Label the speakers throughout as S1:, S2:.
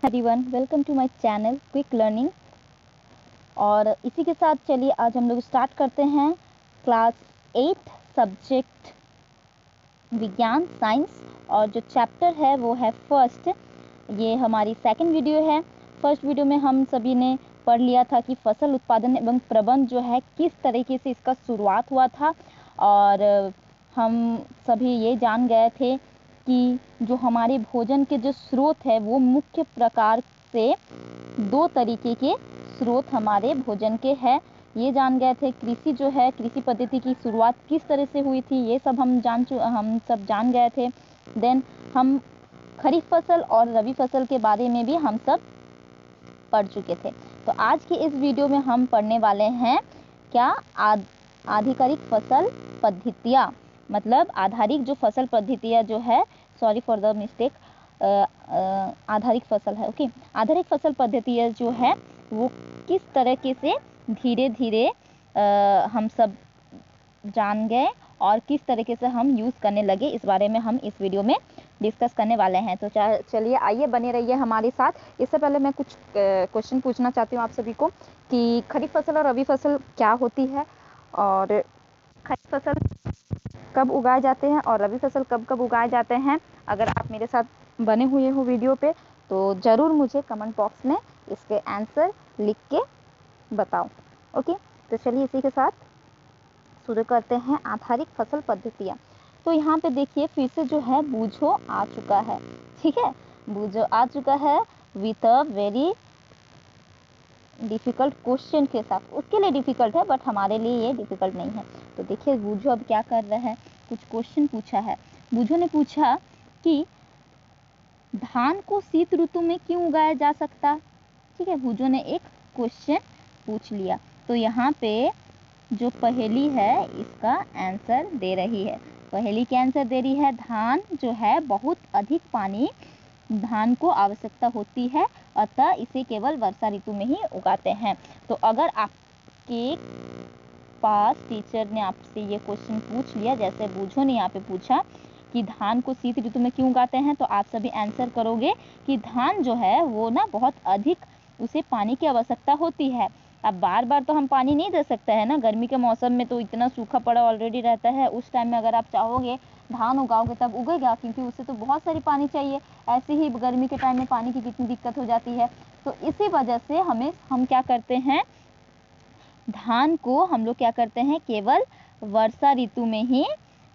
S1: Everyone, welcome to my channel quick learning. और इसी के साथ चलिए आज हम लोग स्टार्ट करते हैं क्लास 8 सब्जेक्ट विज्ञान साइंस। और जो चैप्टर है वो है फर्स्ट। ये हमारी सेकंड वीडियो है। फर्स्ट वीडियो में हम सभी ने पढ़ लिया था कि फसल उत्पादन एवं प्रबंधन जो है किस तरीके से इसका शुरुआत हुआ था। और हम सभी ये जान गए थे कि जो हमारे भोजन के जो स्रोत है वो मुख्य प्रकार से दो तरीके के स्रोत हमारे भोजन के हैं। ये जान गए थे कृषि जो है, कृषि पद्धति की शुरुआत किस तरह से हुई थी, ये सब हम सब जान गए थे। देन हम खरीफ फसल और रबी फसल के बारे में भी हम सब पढ़ चुके थे। तो आज की इस वीडियो में हम पढ़ने वाले हैं क्या, आधिकारिक फसल पद्धतियाँ, मतलब आधारिक जो फसल पद्धतियाँ जो है, सॉरी फॉर द मिस्टेक, आधारिक फसल है, ओके। आधारिक फसल पद्धतियाँ जो है वो किस तरीके से धीरे धीरे हम सब जान गए और किस तरीके से हम यूज़ करने लगे, इस बारे में हम इस वीडियो में डिस्कस करने वाले हैं। तो चलिए आइए बने रहिए हमारे साथ। इससे पहले मैं कुछ क्वेश्चन पूछना चाहती हूँ आप सभी को कि खरीफ फसल और रबी फसल क्या होती है, और खरीफ फसल कब उगाए जाते हैं और रबी फसल कब कब उगाए जाते हैं। अगर आप मेरे साथ बने हुए हो वीडियो पे तो ज़रूर मुझे कमेंट बॉक्स में इसके आंसर लिख के बताओ, ओके। तो चलिए इसी के साथ शुरू करते हैं आधारिक फसल पद्धतियाँ। तो यहाँ पे देखिए फिर से जो है बूझो आ चुका है, ठीक है। बूझो आ चुका है with a very difficult question के साथ। उसके लिए डिफ़िकल्ट है बट हमारे लिए ये डिफ़िकल्ट नहीं है। तो देखिए बूझो अब क्या कर रहे हैं, कुछ क्वेश्चन पूछा है। बूझो ने पूछा कि धान को शीत ऋतु में क्यों उगाया जा सकता, ठीक है। बूझो ने एक क्वेश्चन पूछ लिया। तो यहाँ पे जो पहेली है इसका आंसर दे रही है। पहेली क्या आंसर दे रही है, धान जो है बहुत अधिक पानी धान को आवश्यकता होती है, अतः इसे केवल वर्षा ऋतु में ही उगाते हैं। तो अगर आपके पास टीचर ने आपसे ये क्वेश्चन पूछ लिया, जैसे बूझो ने यहाँ पे पूछा कि धान को शीत ऋतु में क्यों उगाते हैं, तो आप सभी आंसर करोगे कि धान जो है वो ना बहुत अधिक उसे पानी की आवश्यकता होती है। अब बार बार तो हम पानी नहीं दे सकते हैं ना, गर्मी के मौसम में तो इतना सूखा पड़ा ऑलरेडी रहता है। उस टाइम में अगर आप चाहोगे धान उगाओगे तब उगेगा, क्योंकि उसे तो बहुत सारी पानी चाहिए। ऐसे ही गर्मी के टाइम में पानी की कितनी दिक्कत हो जाती है। तो इसी वजह से हम क्या करते हैं, धान को हम लोग क्या करते हैं केवल वर्षा ऋतु में ही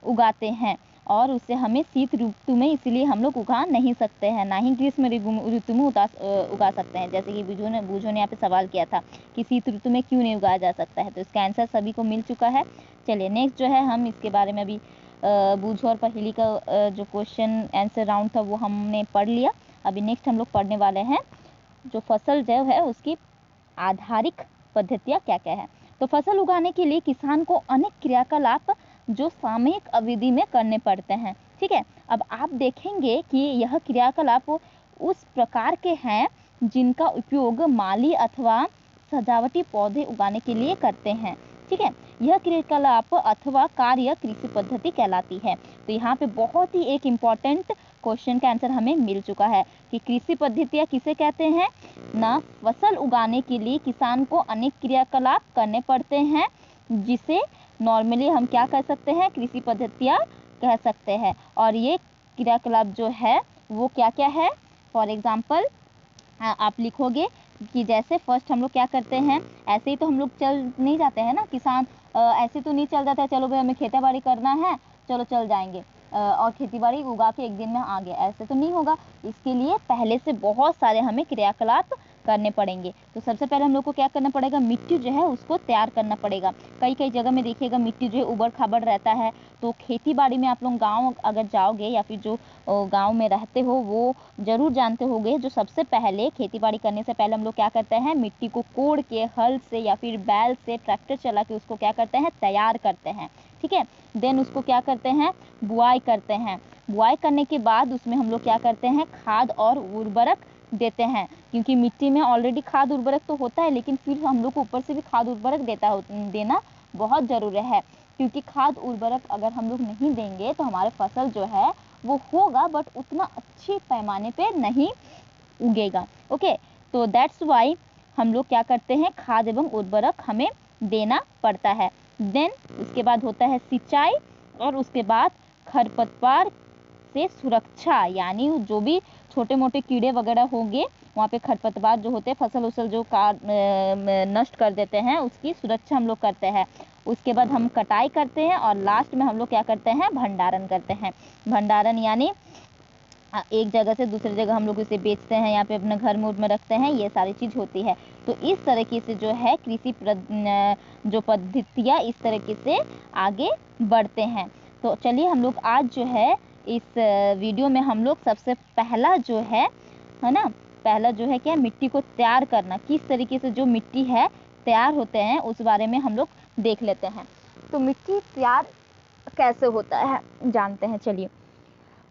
S1: उगाते हैं, और उसे हमें शीत ऋतु में इसलिए हम लोग उगा नहीं सकते हैं, ना ही ग्रीष्म ऋतु में उगा सकते हैं। जैसे कि बूझो ने यहाँ पे सवाल किया था कि शीत ऋतु में क्यों नहीं उगाया जा सकता है, तो इसका आंसर सभी को मिल चुका है। चलिए नेक्स्ट जो है हम इसके बारे में अभी बूझो और पहेली का जो क्वेश्चन आंसर राउंड था वो हमने पढ़ लिया। अभी नेक्स्ट हम लोग पढ़ने वाले हैं जो फसल जो है उसकी आधारिक पद्धतियाँ क्या क्या है। तो फसल उगाने के लिए किसान को अनेक क्रियाकलाप जो सामयिक अवधि में करने पड़ते हैं, ठीक है। अब आप देखेंगे कि यह क्रियाकलाप उस प्रकार के हैं जिनका उपयोग माली अथवा सजावटी पौधे उगाने के लिए करते हैं, ठीक है। यह क्रियाकलाप अथवा कार्य कृषि पद्धति कहलाती है। तो यहाँ पे बहुत ही एक इम्पॉर्टेंट क्वेश्चन का आंसर हमें मिल चुका है कि कृषि पद्धतियाँ किसे कहते हैं ना। फसल उगाने के लिए किसान को अनेक क्रियाकलाप करने पड़ते हैं, जिसे नॉर्मली हम क्या कह सकते हैं, कृषि पद्धतियाँ कह सकते हैं। और ये क्रियाकलाप जो है वो क्या क्या है, फॉर एग्जाम्पल आप लिखोगे कि जैसे फर्स्ट हम लोग क्या करते हैं, ऐसे ही तो हम लोग चल नहीं जाते हैं ना, किसान ऐसे तो नहीं चल जाता है चलो भाई हमें खेती बाड़ी करना है चलो चल जाएंगे और खेती बाड़ी उगा के एक दिन में आ गए, ऐसे तो नहीं होगा। इसके लिए पहले से बहुत सारे हमें क्रियाकलाप करने पड़ेंगे। तो सबसे पहले हम लोग को क्या करना पड़ेगा, मिट्टी जो है उसको तैयार करना पड़ेगा। कई कई जगह में देखिएगा मिट्टी जो है उबड़ खाबड़ रहता है। तो खेती बाड़ी में आप लोग गाँव अगर जाओगे या फिर जो गाँव में रहते हो वो ज़रूर जानते होंगे, जो सबसे पहले खेती बाड़ी करने से पहले हम लोग क्या करते हैं, मिट्टी को कोड़ के हल से या फिर बैल से ट्रैक्टर चला के उसको क्या करते हैं, तैयार करते हैं, ठीक है। देन उसको क्या करते हैं, बुआई करते हैं। बुआई करने के बाद उसमें हम लोग क्या करते हैं, खाद और उर्वरक देते हैं, क्योंकि मिट्टी में ऑलरेडी खाद उर्वरक तो होता है, लेकिन फिर हम लोग को ऊपर से भी खाद उर्वरक देना बहुत ज़रूरी है। क्योंकि खाद उर्वरक अगर हम लोग नहीं देंगे तो हमारे फसल जो है वो होगा बट उतना अच्छे पैमाने पे नहीं उगेगा। ओके, तो दैट्स वाई हम लोग क्या करते हैं, खाद एवं उर्वरक हमें देना पड़ता है। देन उसके बाद होता है सिंचाई, और उसके बाद खरपतवार से सुरक्षा, यानी जो भी छोटे मोटे कीड़े वगैरह होंगे वहाँ पे खरपतवार जो होते हैं फसल उसल जो नष्ट कर देते हैं, उसकी सुरक्षा हम लोग करते हैं। उसके बाद हम कटाई करते हैं और लास्ट में हम लोग क्या करते हैं, भंडारण करते हैं। भंडारण यानी एक जगह से दूसरी जगह हम लोग इसे बेचते हैं, यहाँ पे अपने घर में रखते हैं, ये सारी चीज़ होती है। तो इस तरीके से जो है कृषि जो पद्धतियाँ इस तरीके से आगे बढ़ते हैं। तो चलिए हम लोग आज जो है इस वीडियो में हम लोग सबसे पहला जो है ना, पहला जो है क्या, मिट्टी को तैयार करना, किस तरीके से जो मिट्टी है तैयार होते हैं उस बारे में हम लोग देख लेते हैं। तो मिट्टी तैयार कैसे होता है जानते हैं। चलिए,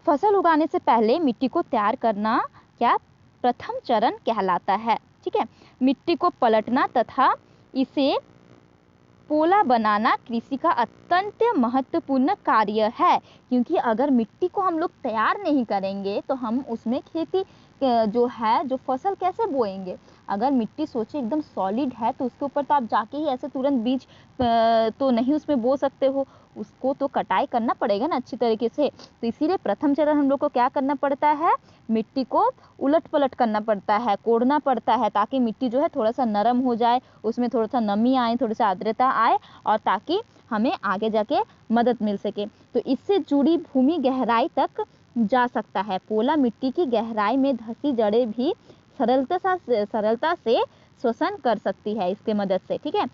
S1: फसल उगाने से पहले मिट्टी को तैयार करना क्या प्रथम चरण कहलाता है। ठीक है, मिट्टी को पलटना तथा इसे पोला बनाना कृषि का अत्यंत महत्वपूर्ण कार्य है, क्योंकि अगर मिट्टी को हम लोग तैयार नहीं करेंगे तो हम उसमें खेती जो है जो फसल कैसे बोएंगे। अगर मिट्टी सोचे एकदम सॉलिड है तो उसके ऊपर तो आप जाके ही ऐसे तुरंत बीज तो नहीं उसमें बो सकते हो, उसको तो कटाई करना पड़ेगा ना अच्छी तरीके से। तो इसीलिए प्रथम चरण हम लोग को क्या करना पड़ता है, मिट्टी को उलट पलट करना पड़ता है, कोड़ना पड़ता है, ताकि मिट्टी जो है थोड़ा सा नरम हो जाए, उसमें थोड़ा सा नमी आए, थोड़ी सा आर्द्रता आए, और ताकि हमें आगे जाके मदद मिल सके। तो इससे जुड़ी भूमि गहराई तक जा सकता है। पोला मिट्टी की गहराई में धसी जड़ें भी सरलता से श्वसन कर सकती है इसके मदद से। ठीक है,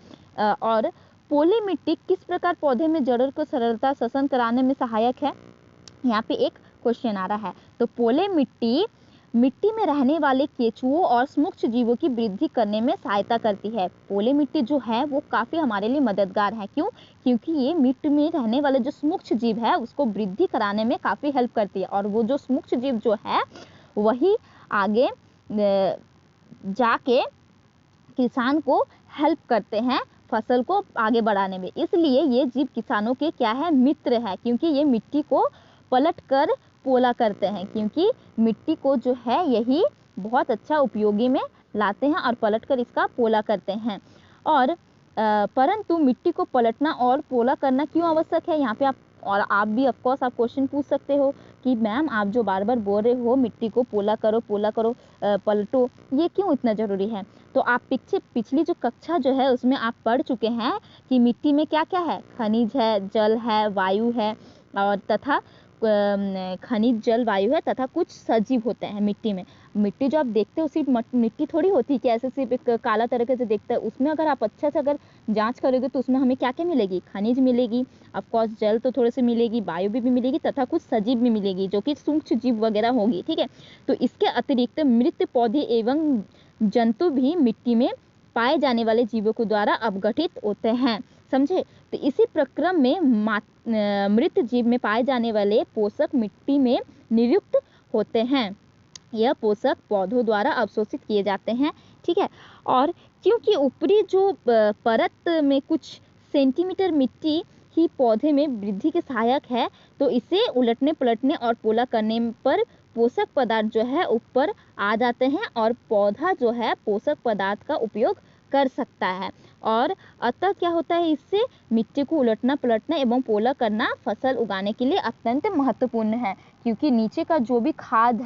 S1: और पोली मिट्टी किस प्रकार पौधे में जड़ों को सरलता श्वसन कराने में सहायक है, यहाँ पे एक क्वेश्चन आ रहा है। तो पोले मिट्टी में रहने वाले केंचुओं और सूक्ष्म जीवों की वृद्धि करने में सहायता करती है। पोले मिट्टी जो है वो काफ़ी हमारे लिए मददगार है। क्यों? क्योंकि ये मिट्टी में रहने वाले जो सूक्ष्म जीव है उसको वृद्धि कराने में काफ़ी हेल्प करती है, और वो जो सूक्ष्म जीव जो है वही आगे जाके किसान को हेल्प करते हैं फसल को आगे बढ़ाने में। इसलिए ये जीव किसानों के क्या है, मित्र है, क्योंकि ये मिट्टी को पलट कर पोला करते हैं, क्योंकि मिट्टी को जो है यही बहुत अच्छा उपयोगी में लाते हैं और पलट कर इसका पोला करते हैं। और परंतु मिट्टी को पलटना और पोला करना क्यों आवश्यक है, यहाँ पे आप भी ऑफकोर्स आप क्वेश्चन पूछ सकते हो कि मैम आप जो बार बार बोल रहे हो मिट्टी को पोला करो पलटो, ये क्यों इतना ज़रूरी है। तो आप पिछली जो कक्षा जो है उसमें आप पढ़ चुके हैं कि मिट्टी में क्या क्या है, खनिज है, जल है, वायु है, और तथा खनिज जल वायु है तथा कुछ सजीव होते हैं मिट्टी में। मिट्टी जो आप देखते हो सिर्फ मिट्टी थोड़ी होती है कि ऐसे सिर्फ एक काला तरीके से देखता है, उसमें अगर आप अच्छा से अगर जांच करोगे तो उसमें हमें क्या क्या मिलेगी, खनिज मिलेगी, ऑफकोर्स जल तो थोड़े से मिलेगी, वायु भी मिलेगी तथा कुछ सजीव भी मिलेगी जो कि सूक्ष्म जीव वगैरह होगी। ठीक है, तो इसके अतिरिक्त मृत पौधे एवं जंतु भी मिट्टी में पाए जाने वाले जीवों के द्वारा अपघटित होते हैं, समझे। तो इसी प्रक्रम में मृत जीव में पाए जाने वाले पोषक मिट्टी में नियुक्त होते हैं। यह पोषक पौधों द्वारा अवशोषित किए जाते हैं। ठीक है, और क्योंकि ऊपरी जो परत में कुछ सेंटीमीटर मिट्टी ही पौधे में वृद्धि के सहायक है, तो इसे उलटने पलटने और पोला करने पर पोषक पदार्थ जो है ऊपर आ जाते हैं और पौधा जो है पोषक पदार्थ का उपयोग कर सकता है। और अतः क्या होता है, इससे मिट्टी को उलटना पलटना एवं पोला करना फसल उगाने के लिए अत्यंत महत्वपूर्ण है, क्योंकि नीचे का जो भी खाद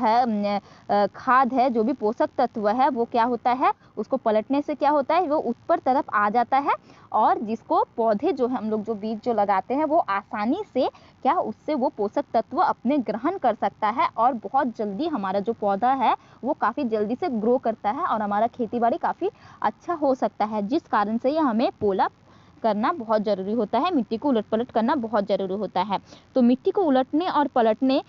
S1: है जो भी पोषक तत्व है वो क्या होता है, उसको पलटने से क्या होता है, वो ऊपर तरफ आ जाता है, और जिसको पौधे जो हम लोग जो बीज जो लगाते हैं वो आसानी से क्या उससे वो पोषक तत्व अपने ग्रहण कर सकता है, और बहुत जल्दी हमारा जो पौधा है वो काफ़ी जल्दी से ग्रो करता है और हमारा खेती बाड़ी काफ़ी अच्छा हो सकता है, जिस कारण से ये हमें पोला करना बहुत ज़रूरी होता है, मिट्टी को उलट पलट करना बहुत ज़रूरी होता है। तो मिट्टी को उलटने और पलटने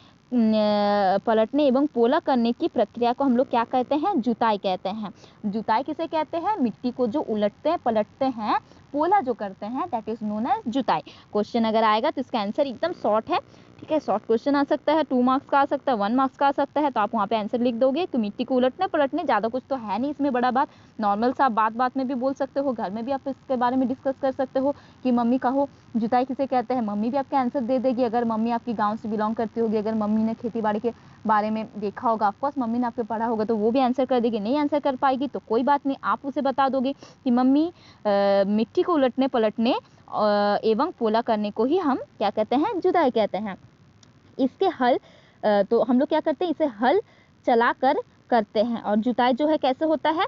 S1: एवं पोला करने की प्रक्रिया को हम लोग क्या कहते हैं, जुताई कहते हैं। जुताई किसे कहते हैं, मिट्टी को जो उलटते हैं पलटते हैं पोला जो करते हैं, दैट इज नोन एज जुताई। क्वेश्चन अगर आएगा तो इसका आंसर एकदम शॉर्ट है। ठीक है। शॉर्ट क्वेश्चन आ सकता है, 2 मार्क्स का आ सकता है, 1 मार्क्स का आ सकता है, तो आप वहाँ पे आंसर लिख दोगे। तो मिट्टी को उलटने पलटने ज़्यादा कुछ तो है नहीं इसमें बड़ा बात, नॉर्मल सा आप बात बात में भी बोल सकते हो, घर में भी आप इसके बारे में डिस्कस कर सकते हो कि मम्मी कहो जुताई किसे कहते हैं, मम्मी भी आपके आंसर दे देगी। अगर मम्मी आपकी गाँव से बिलोंग करती होगी, अगर मम्मी ने खेती बाड़ी के बारे में देखा होगा, ऑफकोर्स मम्मी ने आपको पढ़ा होगा, तो वो भी आंसर कर देगी। नहीं आंसर कर पाएगी तो कोई बात नहीं, आप उसे बता दोगे कि मम्मी मिट्टी को उलटने पलटने एवं पोला करने को ही हम क्या कहते हैं, जुताई कहते हैं। इसके हल तो हम लोग क्या करते हैं, इसे हल चला कर करते हैं। और जुताई जो है कैसे होता है,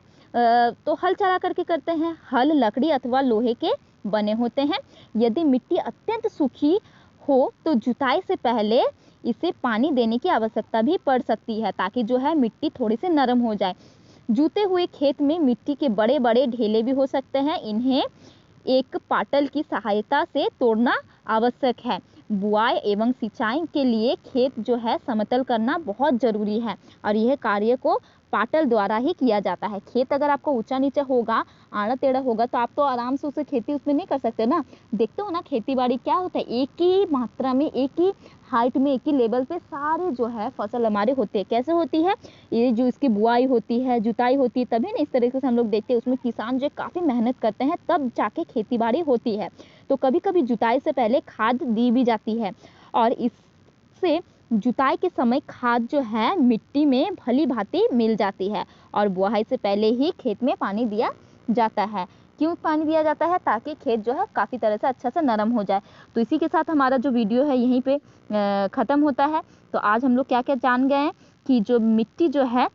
S1: तो हल चला करके करते हैं। हल लकड़ी अथवा लोहे के बने होते हैं। यदि मिट्टी अत्यंत सूखी हो तो जुताई से पहले इसे पानी देने की आवश्यकता भी पड़ सकती है, ताकि जो है मिट्टी थोड़ी सी नरम हो जाए। जूते हुए खेत में मिट्टी के बड़े बड़े ढेले भी हो सकते हैं, इन्हें एक पाटल की सहायता से तोड़ना आवश्यक है। बुआई एवं सिंचाई के लिए खेत जो है समतल करना बहुत ज़रूरी है, और यह कार्य को पाटल द्वारा ही किया जाता है। खेत अगर आपको ऊंचा नीचे होगा, आड़ा टेढ़ा होगा, तो आप तो आराम से उसे खेती उसमें नहीं कर सकते ना। देखते हो ना खेती बाड़ी क्या होता है, एक ही मात्रा में, एक ही हाइट में, एक ही लेवल पे सारे जो है फसल हमारे होते हैं। कैसे होती है, ये जो इसकी बुआई होती है, जुताई होती है, तभी ना इस तरीके से हम लोग देखते हैं। उसमें किसान जो काफ़ी मेहनत करते हैं, तब जाके खेती बाड़ी होती है। तो कभी कभी जुताई से पहले खाद दी भी जाती है, और इससे जुताई के समय खाद जो है मिट्टी में भली भांति मिल जाती है। और बुआई से पहले ही खेत में पानी दिया जाता है। क्यों पानी दिया जाता है, ताकि खेत जो है काफ़ी तरह से अच्छा से नरम हो जाए। तो इसी के साथ हमारा जो वीडियो है यहीं पे ख़त्म होता है। तो आज हम लोग क्या क्या जान गए हैं कि जो मिट्टी जो है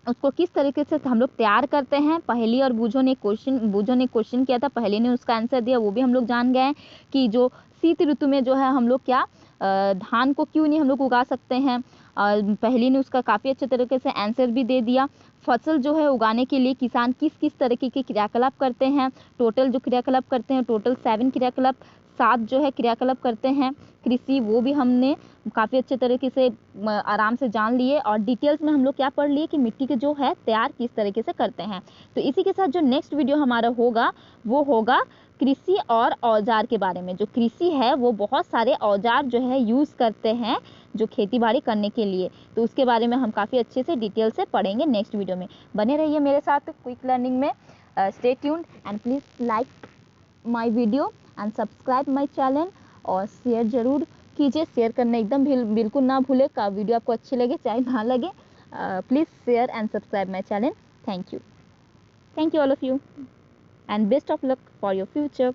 S1: उसको किस तरीके से हम लोग तैयार करते हैं। पहेली और बूझो ने क्वेश्चन किया था, पहेली ने उसका आंसर दिया, वो भी हम लोग जान गए हैं कि जो शीत ऋतु में जो है हम लोग क्या धान को क्यों नहीं हम लोग उगा सकते हैं। पहेली ने उसका काफ़ी अच्छे तरीके से आंसर भी दे दिया। फसल जो है उगाने के लिए किसान किस किस तरीके के क्रियाकलाप करते हैं, टोटल जो क्रियाकलाप करते हैं, टोटल 7 क्रियाकलाप, 7 जो है क्रियाकलाप करते हैं कृषि, वो भी हमने काफ़ी अच्छे तरीके से आराम से जान लिए। और डिटेल्स में हम लोग क्या पढ़ लिए कि मिट्टी के जो है तैयार किस तरीके से करते हैं। तो इसी के साथ जो नेक्स्ट वीडियो हमारा होगा वो होगा कृषि और औजार के बारे में। जो कृषि है वो बहुत सारे औजार जो है यूज़ करते हैं जो खेती बाड़ी करने के लिए, तो उसके बारे में हम काफ़ी अच्छे से डिटेल से पढ़ेंगे नेक्स्ट वीडियो में। बने रहिए मेरे साथ क्विक लर्निंग में। Stay tuned and please like my video and subscribe my channel, और शेयर ज़रूर कीजिए। शेयर करना एकदम बिल्कुल ना भूले। का वीडियो आपको अच्छी लगे चाहे ना लगे, please share and subscribe my channel. Thank you all of you, and best of luck for your future.